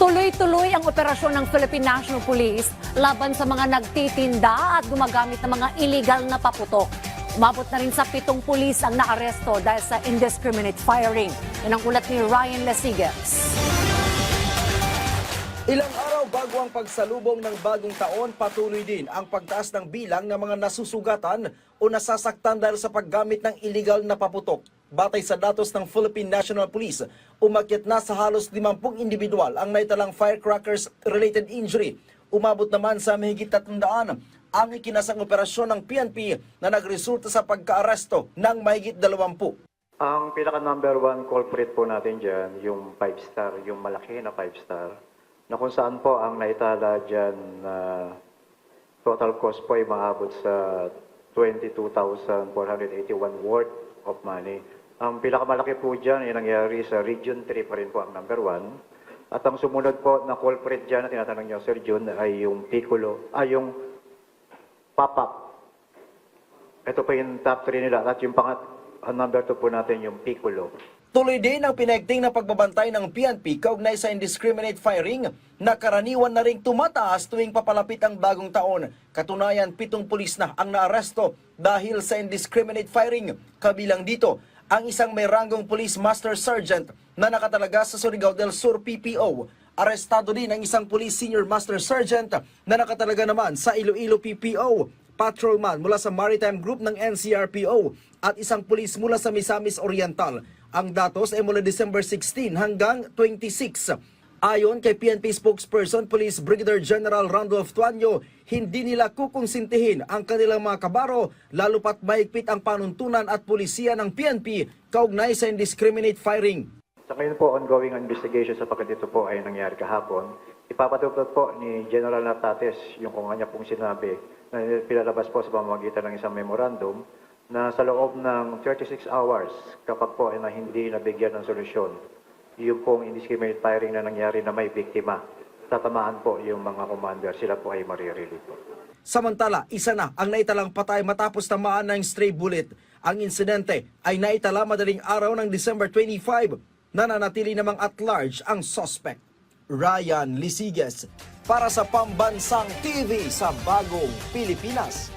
Tuloy-tuloy ang operasyon ng Philippine National Police laban sa mga nagtitinda at gumagamit ng mga illegal na paputok. Umabot na rin sa 7 pulis ang naaresto dahil sa indiscriminate firing. Yan ang ulat ni Ryan Lesigas. Ilang araw bago ang pagsalubong ng bagong taon, patuloy din ang pagtaas ng bilang ng mga nasusugatan o nasasaktan dahil sa paggamit ng illegal na paputok. Batay sa datos ng Philippine National Police, umakyat na sa halos 50 individual ang naitalang firecrackers-related injury. Umabot naman sa mahigit 300 ang ikinasang operasyon ng PNP na nagresulta sa pagkaaresto ng mahigit 20. Ang pinaka number 1 culprit po natin dyan, yung 5-star, yung malaki na 5-star, na kung saan po ang naitala dyan na total cost po ay maabot sa 22,481 worth of money. Ang pinakamalaki po dyan ay nangyari sa Region 3 pa rin po ang number 1. At ang sumunod po na culprit dyan na tinatanong nyo, Sir Jun, ay yung Piccolo, yung pop-up. Ito po yung top 3 nila. At yung number 2 po natin yung Piccolo. Tuloy din ang pinagting na pagbabantay ng PNP kaugnay sa indiscriminate firing na karaniwan na ring tumataas tuwing papalapit ang bagong taon. Katunayan, 7 pulis na ang naaresto dahil sa indiscriminate firing. Kabilang dito, ang isang may ranggong Police Master Sergeant na nakatalaga sa Surigao del Sur PPO. Arestado din ang isang Police Senior Master Sergeant na nakatalaga naman sa Iloilo PPO. Patrolman mula sa Maritime Group ng NCRPO at isang pulis mula sa Misamis Oriental. Ang datos ay mula December 16 hanggang 26. Ayon kay PNP spokesperson Police Brigadier General Randolph Tuanyo, hindi nila kukonsintihin ang kanilang mga kabaro lalo pat mahigpit ang panuntunan at pulisiya ng PNP kaugnay sa indiscriminate firing. Sa ngayon po, ongoing investigation sa pagkat ito po ay nangyari kahapon. Ipapatupad po ni General Natates yung kung kanya pong sinabi na pinalabas po sa pamamagitan ng isang memorandum na sa loob ng 36 hours kapag po ay hindi nabigyan ng solusyon yung pong indiscriminate firing na nangyari na may biktima, tatamaan po yung mga commander, sila po ay marirelieve po. Samantala, isa na ang naitalang patay matapos tamaan ng stray bullet. Ang insidente ay naitala madaling araw ng December 25, nananatili namang at large ang suspect. Ryan Lesigas para sa Pambansang TV sa Bagong Pilipinas.